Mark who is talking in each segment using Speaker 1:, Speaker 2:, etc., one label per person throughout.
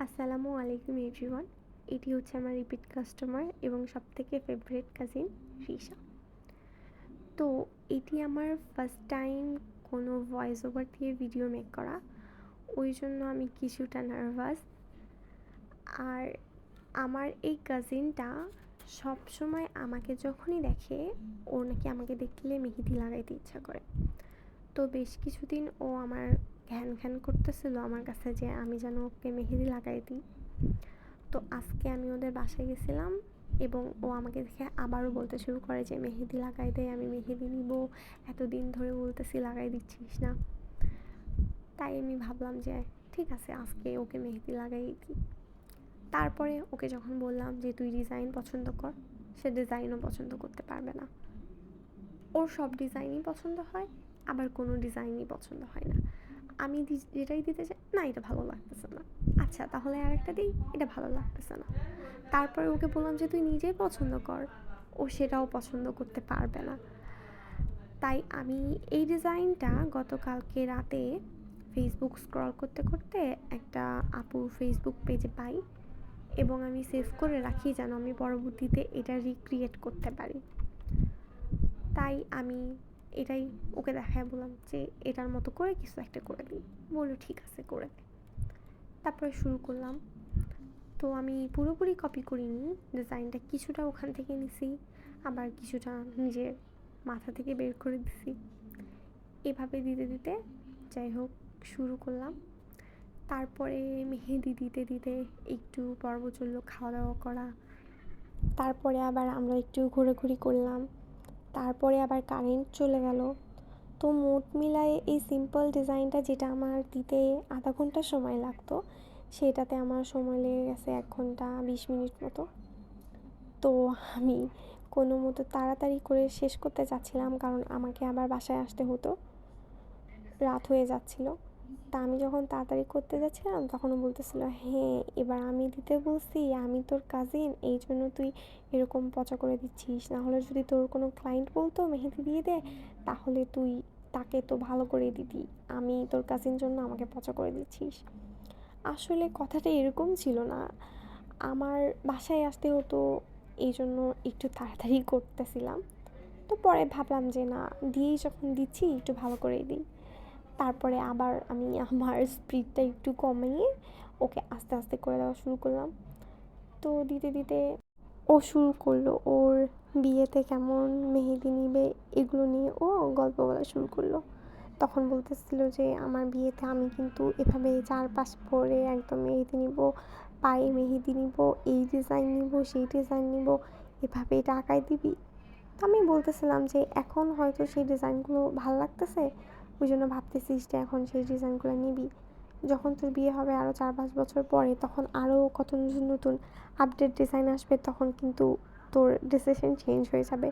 Speaker 1: আসসালামু আলাইকুম এভরিওয়ান। এটি হচ্ছে আমার রিপিট কাস্টমার এবং সবথেকে ফেভারিট কাজিন রিশা। তো এটি আমার ফার্স্ট টাইম কোনো ভয়েস ওভার দিয়ে ভিডিও মেক করা, ওই জন্য আমি কিছুটা নার্ভাস। আর আমার এই কাজিনটা সবসময় আমাকে যখনই দেখে ও নাকি আমাকে দেখলে মেহেদি লাগাইতে ইচ্ছা করে। তো বেশ কিছুদিন ও আমার ঘ্যান করতেছিল আমার কাছে যে আমি যেন ওকে মেহেদি লাগাই দিই। তো আজকে আমি ওদের বাসায় গেছিলাম এবং ও আমাকে দেখে আবারও বলতে শুরু করে যে মেহেদি লাগাই দে, আমি মেহেদি নিব, এতদিন ধরে বলতেছি লাগাই দিচ্ছিস না। তাই আমি ভাবলাম যে ঠিক আছে আজকে ওকে মেহেদি লাগাই দিই। তারপরে ওকে যখন বললাম যে তুই ডিজাইন পছন্দ কর, সে ডিজাইনও পছন্দ করতে পারবে না। ওর সব ডিজাইনই পছন্দ হয়, আবার কোনো ডিজাইনই পছন্দ হয় না। আমি যেটাই দিতে চাই, না এটা ভালো লাগতেছে না, আচ্ছা তাহলে আরেকটা দিই, এটা ভালো লাগতেছে না। তারপরে ওকে বললাম যে তুই নিজেই পছন্দ কর, ও সেটাও পছন্দ করতে পারবে না। তাই আমি এই ডিজাইনটা গতকালকে রাতে ফেসবুক স্ক্রল করতে করতে একটা আপুর ফেসবুক পেজে পাই এবং আমি সেভ করে রাখি যেন আমি পরবর্তীতে এটা রিক্রিয়েট করতে পারি। তাই আমি এটাই ওকে দেখায় বললাম যে এটার মতো করে কিছু একটা করে দিই। বললো ঠিক আছে করে দে। তারপরে শুরু করলাম। তো আমি পুরোপুরি কপি করিনি, ডিজাইনটা কিছুটা ওখান থেকে নিছি, আবার কিছুটা নিজের মাথা থেকে বের করে দিছি। এভাবে দিতে দিতে যাই হোক শুরু করলাম। তারপরে মেহেদি দিতে দিতে একটু পর্ব চললো খাওয়া দাওয়া করা, তারপরে আবার আমরা একটু ঘোরাঘুরি করলাম, তারপরে আবার কারেন্ট চলে গেল। তো মোট মিলায়ে এই সিম্পল ডিজাইনটা যেটা আমার দিতে আধা ঘন্টা সময় লাগতো, সেটাতে আমার সময় লেগে গেছে 1 ঘন্টা 20 মিনিট মতো। তো আমি কোনো মতো তাড়াতাড়ি করে শেষ করতে চাচ্ছিলাম, কারণ আমাকে আবার বাসায় আসতে হতো, রাত হয়ে যাচ্ছিল। তা আমি যখন তাড়াতাড়ি করতে যাচ্ছিলাম তখনও বলতেছিল হ্যাঁ এবার আমি দিতে বলছি, আমি তোর কাজিন, এই জন্য তুই এরকম পচা করে দিচ্ছিস, নাহলে যদি তোর কোনো ক্লায়েন্ট বলতো মেহেদি দিয়ে দে, তাহলে তুই তাকে তো ভালো করে দিতি, আমি তোর কাজিন জন্য আমাকে পচা করে দিচ্ছিস। আসলে কথাটা এরকম ছিল না, আমার বাসায় আসতে হতো, এই জন্য একটু তাড়াতাড়ি করতেছিলাম। তো পরে ভাবলাম যে না, দিয়েই যখন দিচ্ছি একটু ভালো করেই দিই। তারপরে আবার আমি আমার স্পিডটা একটু কমিয়ে ওকে আস্তে আস্তে করে দেওয়া শুরু করলাম। তো দিতে দিতে ও শুরু করলো ওর বিয়েতে কেমন মেহেদি নিবে এগুলো নিয়ে ও গল্প বলা শুরু করলো। তখন বলতেছিল যে আমার বিয়েতে আমি কিন্তু এভাবে 4-5 পরে একদম মেহেদি নিব, পায়ে মেহেদি নিব, এই ডিজাইন নিব, সেই ডিজাইন নিব, এভাবে টাকায় দিবি। তো আমি বলতেছিলাম যে এখন হয়তো সেই ডিজাইনগুলো ভালো লাগতেছে, ওই জন্য ভাবতেছিস যে এখন সেই ডিজাইনগুলো নিবি, যখন তোর বিয়ে হবে আরও 4-5 বছর পরে, তখন আরও কত নতুন নতুন আপডেট ডিজাইন আসবে, তখন কিন্তু তোর ডিসিশন চেঞ্জ হয়ে যাবে,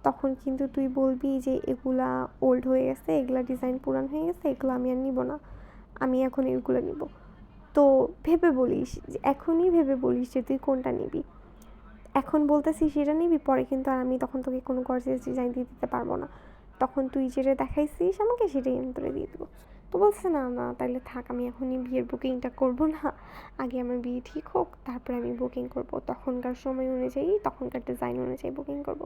Speaker 1: তখন কিন্তু তুই বলবি যে এগুলা ওল্ড হয়ে গেছে, এগুলা ডিজাইন পুরান হয়ে গেছে, এগুলো আমি আর নিব না, আমি এখন এগুলো নিব। তো ভেবে বলিস, এখনই ভেবে বলিস যে তুই কোনটা নিবি। এখন বলতেছিস সেটা নিবি, পরে কিন্তু আর আমি তখন তোকে কোনো গর্জিয়াস ডিজাইন দিয়ে দিতে পারবো না, তখন তুই যেটা দেখাইছিস আমাকে সেটাই আমি তোরে দিয়ে দেবো। তো বলছে না না তাইলে থাক, আমি এখনই বিয়ের বুকিংটা করবো না, আগে আমার বিয়ে ঠিক হোক তারপরে আমি বুকিং করব, তখনকার সময় অনুযায়ী তখনকার ডিজাইন অনুযায়ী বুকিং করব।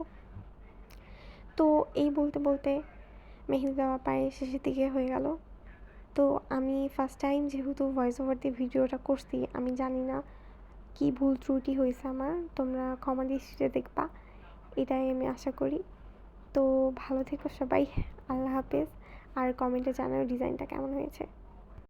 Speaker 1: তো এই বলতে বলতে মেহেদি দেওয়া প্রায় শেষের দিকে হয়ে গেল। তো আমি ফার্স্ট টাইম যেহেতু ভয়েস ওভার দিয়ে ভিডিওটা করছি, আমি জানি না কী ভুল ত্রুটি হয়েছে আমার, তোমরা ক্ষমা দৃষ্টিতে দেখবা, এটাই আমি আশা করি। তো ভালো থেকো সবাই, আল্লাহ হাফেজ। আর কমেন্টে জানাও ডিজাইনটা কেমন হয়েছে।